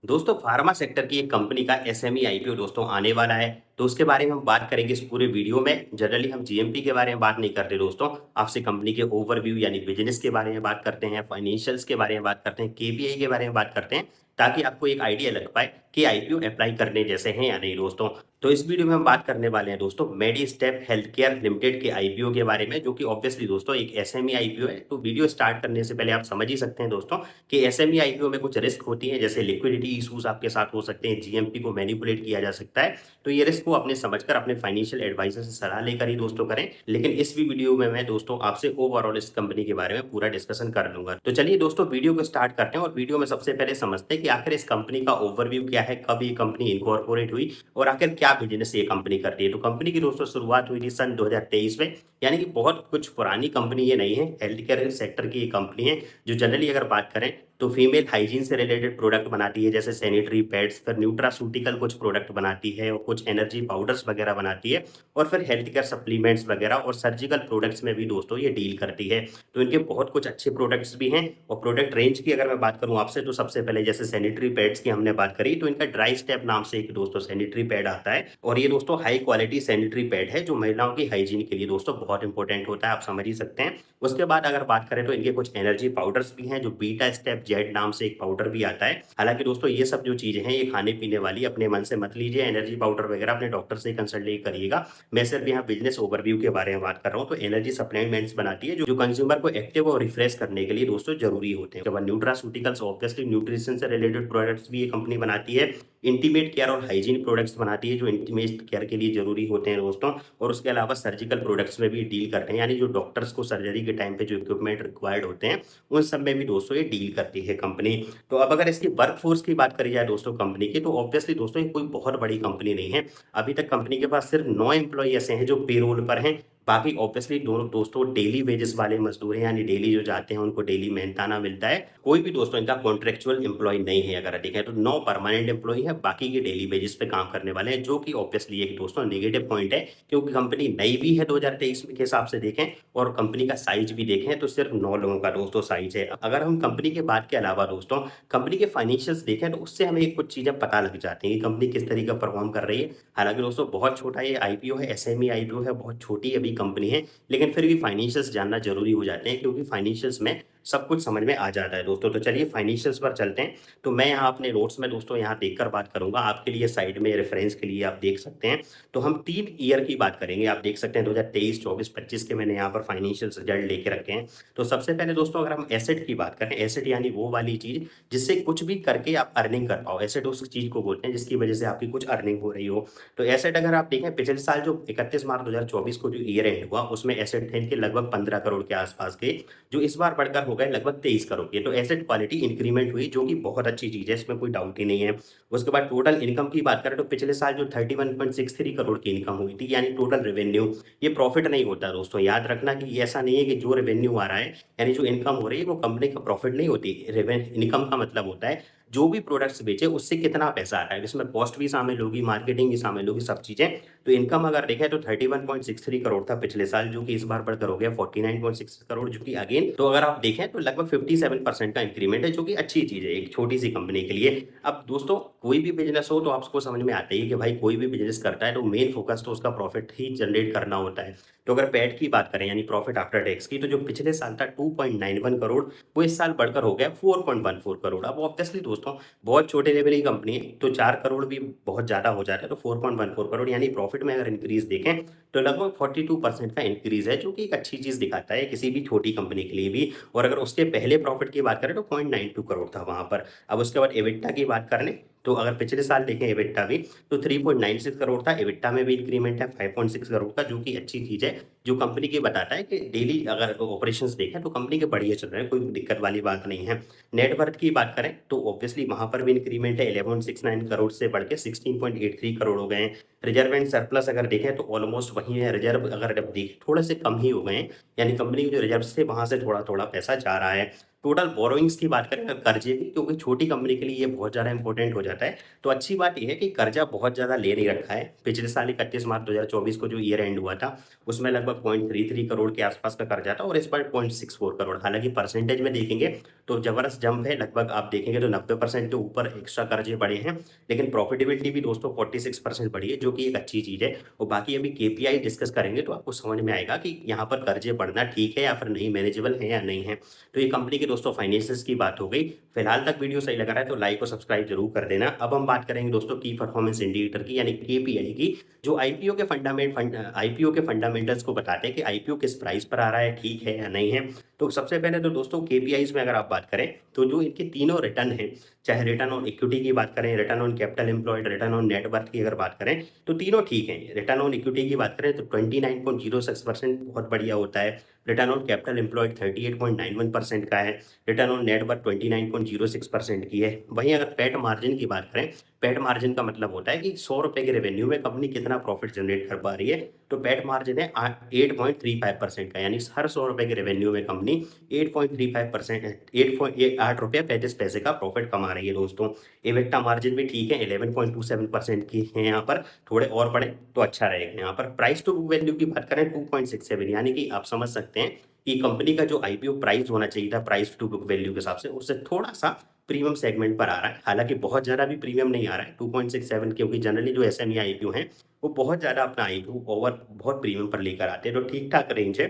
दोस्तों pharma sector की एक कंपनी का एसएमई आईपीओ दोस्तों आने वाला है। तो उसके बारे में हम बात करेंगे इस पूरे वीडियो में। जनरली हम जीएमपी के बारे में बात नहीं करते दोस्तों। आपसे कंपनी के ओवरव्यू यानी बिजनेस के बारे में बात करते हैं, फाइनेंशियल्स के बारे में बात करते हैं, केपीआई के बारे में बात करते हैं, ताकि आपको एक आइडिया लग पाए कि आईपीओ अप्लाई करने जैसे हैं या नहीं दोस्तों। तो इस वीडियो में हम बात करने वाले हैं दोस्तों मेडिस्टेप हेल्थकेयर लिमिटेड के आईपीओ के बारे में, जो कि ऑब्वियसली दोस्तों एक एसएमई आईपीओ है। तो वीडियो स्टार्ट करने से पहले आप समझ ही सकते हैं दोस्तों कि एसएमई आईपीओ में कुछ रिस्क होती है, जैसे लिक्विडिटी इश्यूज आपके साथ हो सकते हैं, जीएमपी को मैनिपुलेट किया जा सकता है। तो ये रिस्क को अपने समझकर अपने फाइनेंशियल एडवाइजर से सलाह लेकर ही दोस्तों करें। लेकिन इस भी वीडियो में मैं दोस्तों आपसे ओवरऑल इस कंपनी के बारे में पूरा डिस्कशन कर लूंगा। तो चलिए दोस्तों वीडियो को स्टार्ट करते हैं और वीडियो में सबसे पहले समझते हैं कि आखिर इस कंपनी का ओवरव्यू क्या है, कब ये कंपनी इनकॉर्पोरेट हुई और आखिर क्या बिजनेस ये कंपनी करती है। तो कंपनी की दोस्तों शुरुआत हुई थी सन 2023 में, यानी कि बहुत कुछ पुरानी कंपनी ये नहीं है। हेल्थ केयर सेक्टर की ये कंपनी है जो जनरली अगर बात करें तो फीमेल हाइजीन से रिलेटेड प्रोडक्ट बनाती है, जैसे सैनिटरी पैड्स, फिर न्यूट्रासूटिकल कुछ प्रोडक्ट बनाती है और कुछ एनर्जी पाउडर्स वगैरह बनाती है, और फिर हेल्थ केयर सप्लीमेंट्स वगैरह और सर्जिकल प्रोडक्ट्स में भी दोस्तों ये डील करती है। तो इनके बहुत कुछ अच्छे प्रोडक्ट्स भी हैं। और प्रोडक्ट रेंज की अगर मैं बात करूं आपसे, तो सबसे पहले जैसे सैनिटरी पैड्स की हमने बात करी, तो इनका ड्राई स्टेप नाम से एक दोस्तों सैनिटरी पैड आता है, और ये दोस्तों हाई क्वालिटी सैनिटरी पैड है जो महिलाओं की हाइजीन के लिए दोस्तों बहुत इंपॉर्टेंट होता है, आप समझ ही सकते हैं। उसके बाद अगर बात करें तो इनके कुछ एनर्जी पाउडर्स भी हैं, जो बीटा स्टेप जेड नाम से एक पाउडर भी आता है। हालांकि दोस्तों ये सब जो चीजें हैं ये खाने पीने वाली, अपने मन से मत लीजिए। एनर्जी पाउडर वगैरह अपने डॉक्टर से कंसल्ट करिएगा। मैं सिर्फ यहाँ बिजनेस ओवरव्यू के बारे में बात कर रहा हूँ। तो एनर्जी सप्लीमेंट्स बनाती है जो कंज्यूमर को एक्टिव और रिफ्रेश करने के लिए दोस्तों जरूरी होते हैं। न्यूट्रासूटिकल्स ऑब्वियसली न्यूट्रिशन से रिलेटेड प्रोडक्ट्स भी ये कंपनी बनाती है। इंटीमेट केयर और हाइजीन प्रोडक्ट्स बनाती है जो इंटीमेट केयर के लिए जरूरी होते हैं दोस्तों। और उसके अलावा सर्जिकल प्रोडक्ट्स में भी डील करते हैं, यानी जो डॉक्टर्स को सर्जरी के टाइम पे जो इक्विपमेंट रिक्वायर्ड होते हैं उन सब में भी दोस्तों ये डील करती है कंपनी। तो अब अगर इसकी वर्कफोर्स की बात करी जाए दोस्तों कंपनी की, तो ऑब्वियसली दोस्तों ये कोई बहुत बड़ी कंपनी नहीं है। अभी तक कंपनी के पास सिर्फ 9 एम्प्लॉई ऐसे हैं जो पेरोल पर हैं। बाकी ऑब्वियसली दोनों दोस्तों डेली वेजेस वाले मजदूर हैं, यानी डेली जो जाते हैं उनको डेली मेहनताना मिलता है। कोई भी दोस्तों इनका कॉन्ट्रेक्चुअल एम्प्लॉय नहीं है। अगर देखें तो 9 परमानेंट एम्प्लॉय है, बाकी के डेली वेजेस पे काम करने वाले हैं, जो कि ऑब्वियसली एक दोस्तों नेगेटिव पॉइंट है, क्योंकि कंपनी नई भी है 2023 के हिसाब से देखें, और कंपनी का साइज भी देखें तो सिर्फ 9 लोगों का दोस्तों साइज है। अगर हम कंपनी के बात के अलावा दोस्तों कंपनी के फाइनेंशियल्स देखें, तो उससे हमें कुछ चीजें पता लग जाती हैं कि कंपनी किस तरीके का परफॉर्म कर रही है। हालांकि दोस्तों बहुत छोटा ये आईपीओ है, एसएमई आईपीओ है, बहुत छोटी अभी कंपनी है, लेकिन फिर भी फाइनेंशियल्स जानना जरूरी हो जाते हैं, क्योंकि फाइनेंशियल्स में सब कुछ समझ में आ जाता है दोस्तों। तो चलिए फाइनेंशियल्स पर चलते हैं। तो मैं यहाँ अपने नोट्स में दोस्तों यहाँ देखकर बात करूंगा, आपके लिए साइड में रेफरेंस के लिए आप देख सकते हैं। तो हम 3 ईयर की बात करेंगे, आप देख सकते हैं 2023, 24, 25 के मैंने यहाँ पर फाइनेंशियल रिजल्ट लेके रखे हैं। तो सबसे पहले दोस्तों अगर हम एसेट की बात करें, एसेट यानी वो वाली चीज जिससे कुछ भी करके आप अर्निंग कर पाओ। एसेट उस चीज को बोलते हैं जिसकी वजह से आपकी कुछ अर्निंग हो रही हो। तो एसेट अगर आप देखें, पिछले साल जो 31 मार्च 2024 को जो ईयर एंड हुआ, उसमें एसेट थे इनके लगभग 15 करोड़ के आसपास के, जो इस बार बढ़कर हो गए लगभग 23 करोड़ के। तो एसेट क्वालिटी इंक्रीमेंट हुई, जो कि बहुत अच्छी चीज है, इसमें कोई डाउट ही नहीं है। उसके बाद टोटल इनकम की बात करें तो पिछले साल जो 31.63 करोड़ की इनकम हुई थी, यानी टोटल रेवेन्यू। ये प्रॉफिट नहीं होता दोस्तों, याद रखना कि ये ऐसा नहीं है कि जो रेवेन्यू आ रहा है यानी जो इनकम हो रही है वो कंपनी का प्रॉफिट नहीं होती। इनकम का मतलब होता है जो भी प्रोडक्ट्स बेचे उससे कितना पैसा आ रहा है, इसमें कॉस्ट भी शामिल होगी, मार्केटिंग भी शामिल होगी, सब चीजें। तो इनकम अगर देखें तो 31.63 करोड़ था पिछले साल, जो कि इस बार बढ़कर हो गया 49.6 करोड़, जो कि अगेन तो अगर आप देखें तो लगभग 57% का इंक्रीमेंट है, जो कि अच्छी चीज है एक छोटी सी कंपनी के लिए। अब दोस्तों कोई भी बिजनेस हो तो आपको समझ में आता ही है कि भाई कोई भी बिजनेस करता है तो मेन फोकस तो उसका प्रॉफिट ही जनरेट करना होता है। तो अगर पैट की बात करें यानी प्रॉफिट आफ्टर टैक्स की, तो जो पिछले साल था 2.91 करोड़, वो इस साल बढ़कर हो गया 4.14 करोड़। अब ऑब्वियसली दोस्तों बहुत छोटे लेवल की कंपनी है, तो 4 करोड़ भी बहुत ज्यादा हो जाता है। तो 4.14 करोड़ यानी प्रॉफिट में अगर इंक्रीज देखें तो लगभग 42% का इंक्रीज है, जो कि एक अच्छी चीज दिखाता है किसी भी छोटी कंपनी के लिए भी। और अगर उसके पहले प्रॉफिट की बात करें तो 0.92 करोड़ था वहां पर। अब उसके बाद एबिटा की बात कर लें, तो अगर पिछले साल देखें एबिटा भी, तो 3.96 करोड़ था। एबिटा में भी इंक्रीमेंट है 5.6 करोड़ का, जो कि अच्छी चीज है, जो कंपनी की बताता है कि डेली अगर ऑपरेशंस देखें तो कंपनी के बढ़िया चल रहे हैं, कोई दिक्कत वाली बात नहीं है। नेटवर्थ की बात करें तो ऑब्वियसली वहां पर भी इंक्रीमेंट है, 1169 करोड़ से बढ़ के 16.83 करोड़ हो गए हैं। रिजर्व एंड सरप्लस अगर देखें तो ऑलमोस्ट वही है, रिजर्व अगर देखें थोड़े से कम ही हो गए हैं, यानी कंपनी के जो रिजर्व थे वहां से थोड़ा थोड़ा पैसा जा रहा है। टोटल बोरोइंग्स की बात करें अगर कर्जे की, क्योंकि छोटी कंपनी के लिए ये बहुत ज़्यादा इंपॉर्टेंट हो जाता है। तो अच्छी बात ये है कि कर्जा बहुत ज़्यादा ले नहीं रखा है। पिछले साल 31 मार्च 2024 को जो ईयर एंड हुआ था, उसमें लगभग 0.33 करोड़ के आसपास का कर्जा था और इस बार 0.64 करोड़। हालाँकि परसेंटेज में देखेंगे तो ज़बरदस्त जंप है, लगभग आप देखेंगे तो 90% के ऊपर एक्स्ट्रा कर्जे बढ़े हैं। लेकिन प्रॉफिटेबिलिटी भी दोस्तों 46% बढ़ी है, जो कि एक अच्छी चीज़ है। और बाकी अभी केपीआई डिस्कस करेंगे तो आपको समझ में आएगा कि यहाँ पर कर्जे बढ़ना ठीक है या फिर नहीं, मैनेजेबल है या नहीं है। तो ये कंपनी के दोस्तों फाइनेंशियल्स की बात हो गई। फिलहाल तक वीडियो सही लग रहा है तो लाइक और सब्सक्राइब जरूर कर देना। अब हम बात करेंगे दोस्तों की परफॉर्मेंस इंडिकेटर की यानी केपीआई की, जो आईपीओ के फंडामेंटल्स को बताते हैं कि आईपीओ किस प्राइस पर आ रहा है, ठीक है या नहीं है। तो सबसे पहले तो दोस्तों केपीआईज में अगर आप बात करें तो जो इनके तीनों रिटर्न है, चाहे रिटर्न ऑन इक्विटी की बात करें, return on capital employed, return on net worth की अगर बात करें तो तीनों ठीक है। रिटर्न ऑन इक्विटी की बात करें तो 29.06% बहुत बढ़िया होता है। रिटर्न ऑन कैपिटल एम्प्लॉयड 38.91% का है। रिटर्न ऑन नेट वर्थ 29.06% की है। वहीं अगर पैट मार्जिन की बात करें, पैट मार्जिन का मतलब होता है कि 100 रुपए के रेवेन्यू में कंपनी कितना प्रॉफिट जनरेट कर पा रही है। तो पैट मार्जिन है 8.35% का, यानी हर 100 रुपए के रेवेन्यू में कंपनी 8.35%, 8.8 रुपये 35 पैसे का प्रॉफिट कमा रही है दोस्तों। इबिटा मार्जिन भी ठीक है, 11.27% की है। यहाँ पर थोड़े और बढ़े तो अच्छा रहेगा। यहाँ पर प्राइस टू बुक वैल्यू की बात करें 2.67, यानी कि आप समझ सकते हैं कि कंपनी का जो आईपीओ प्राइस होना चाहिए था प्राइस टू बुक वैल्यू के हिसाब से, उससे थोड़ा सा प्रीमियम सेगमेंट पर आ रहा है। हालांकि बहुत ज़्यादा भी प्रीमियम नहीं आ रहा है 2.67, क्योंकि जनरली जो एसएमई आईपीओ हैं वो बहुत ज़्यादा अपना आईपीओ ओवर बहुत प्रीमियम पर लेकर आते हैं। तो ठीक ठाक रेंज है,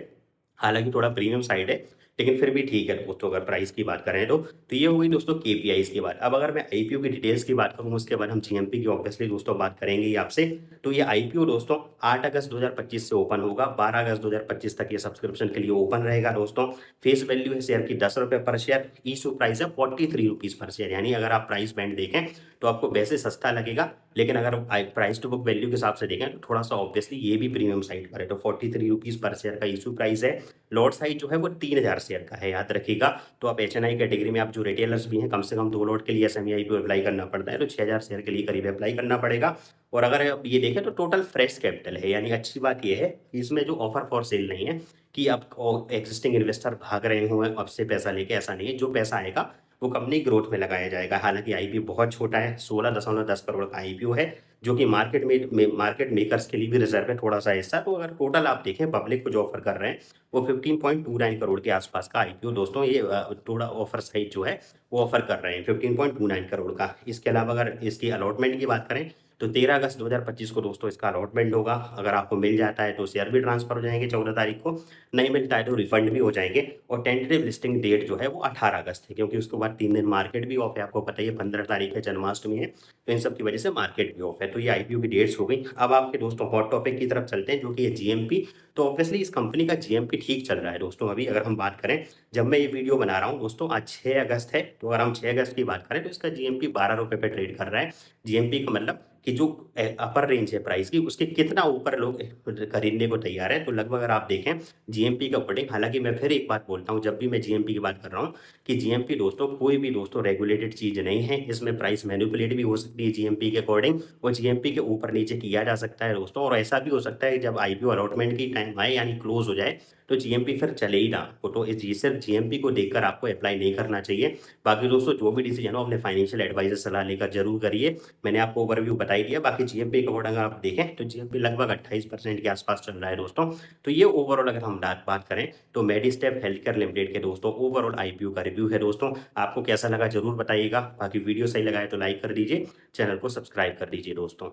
हालांकि थोड़ा प्रीमियम साइड है, लेकिन फिर भी ठीक है दोस्तों अगर प्राइस की बात करें तो ये हुई दोस्तों केपीआईज की बात। अब अगर मैं आईपीओ की डिटेल्स की बात करूँ उसके बाद हम जीएमपी की ऑब्वियसली दोस्तों बात करेंगे ही आपसे। तो ये आईपीओ दोस्तों 8 अगस्त 2025 से ओपन होगा, 12 अगस्त 2025 तक ये सब्सक्रिप्शन के लिए ओपन रहेगा दोस्तों। फेस वैल्यू है शेयर की 10 रुपये पर शेयर, इशू प्राइस है 43 रुपीज़ पर शेयर। यानी अगर आप प्राइस बैंड देखें तो आपको वैसे सस्ता लगेगा, लेकिन अगर प्राइस टू बुक वैल्यू के हिसाब से देखें तो थोड़ा सा ऑब्वियसली ये भी प्रीमियम साइड पर है। तो 43 रुपीज़ पर शेयर का इशू प्राइस है। लॉट साइज जो है वो 3000 शेयर का है, याद रखिएगा। तो आप एचएनआई कैटेगरी में आप जो रिटेलर्स भी हैं, कम से कम 2 लॉट के लिए एसएमई पे अप्लाई करना पड़ता है, तो 6000 शेयर के लिए करीब अप्लाई करना पड़ेगा। और अगर आप ये देखें तो टोटल फ्रेश कैपिटल है, यानी अच्छी बात ये है कि इसमें जो ऑफर फॉर सेल नहीं है कि अब एग्जिस्टिंग इन्वेस्टर भाग रहे हों अब से पैसा लेके, ऐसा नहीं है। जो पैसा आएगा वो कंपनी ग्रोथ में लगाया जाएगा। हालांकि आईपीओ बहुत छोटा है, 16.10 करोड़ का आईपीओ है, जो कि मार्केट मेकर्स के लिए भी रिजर्व है थोड़ा सा हिस्सा। तो अगर टोटल आप देखें पब्लिक को जो ऑफर कर रहे हैं वो 15.29 करोड़ के आसपास का आईपीओ दोस्तों, ये थोड़ा ऑफर साइज जो है वो ऑफर कर रहे हैं 15.29 करोड़ का। इसके अलावा अगर इसकी अलॉटमेंट की बात करें तो 13 अगस्त 2025 को दोस्तों इसका अलॉटमेंट होगा। अगर आपको मिल जाता है तो शेयर भी ट्रांसफर हो जाएंगे 14 तारीख को, नहीं मिलता है तो रिफंड भी हो जाएंगे। और टेंटेटिव लिस्टिंग डेट जो है वो 18 अगस्त है, क्योंकि उसके बाद 3 दिन मार्केट भी ऑफ है, आपको पता ही है 15 तारीख है, जन्माष्टमी है, तो इन सब की वजह से मार्केट भी ऑफ है। तो ये आईपीओ की डेट्स हो गई। अब आपके दोस्तों हॉट टॉपिक की तरफ चलते हैं, जो कि ये जीएमपी। तो ऑब्वियसली इस कंपनी का जीएमपी ठीक चल रहा है दोस्तों। अभी अगर हम बात करें, जब मैं ये वीडियो बना रहा हूँ दोस्तों आज 6 अगस्त है, तो अगर हम 6 अगस्त की बात करें तो इसका जीएमपी 12 रुपये पे ट्रेड कर रहा है। जीएमपी का मतलब कि जो अपर रेंज है प्राइस की उसके कितना ऊपर लोग खरीदने को तैयार है। तो लगभग अगर आप देखें जीएमपी का अकॉर्डिंग, हालांकि मैं फिर एक बात बोलता हूँ जब भी मैं जीएमपी की बात कर रहा हूँ कि जीएमपी दोस्तों कोई भी दोस्तों रेगुलेटेड चीज नहीं है। इसमें प्राइस मैनिपुलेट भी हो सकती है जीएमपी के अकॉर्डिंग, और जीएमपी के ऊपर नीचे किया जा सकता है दोस्तों। और ऐसा भी हो सकता है जब आईपीओ अलॉटमेंट की टाइम आए यानी क्लोज हो जाए तो जीएमपी फिर चले ही ना। तो इस सिर्फ जीएमपी को देखकर आपको अप्लाई नहीं करना चाहिए। बाकी दोस्तों जो भी डिसीजन हो अपने फाइनेंशियल एडवाइजर सलाह लेकर जरूर करिए। मैंने आपको ओवरव्यू बता ही दिया। बाकी जीएमपी का अगर आप देखें तो जीएमपी लगभग 28% के आसपास चल रहा है दोस्तों। तो ये ओवरऑल अगर हम बात करें तो मेडिस्टेप हेल्थकेयर लिमिटेड के दोस्तों ओवरऑल आईपीओ का रिव्यू है दोस्तों। आपको कैसा लगा जरूर बताइएगा। बाकी वीडियो सही लगा है तो लाइक कर दीजिए, चैनल को सब्सक्राइब कर दीजिए दोस्तों।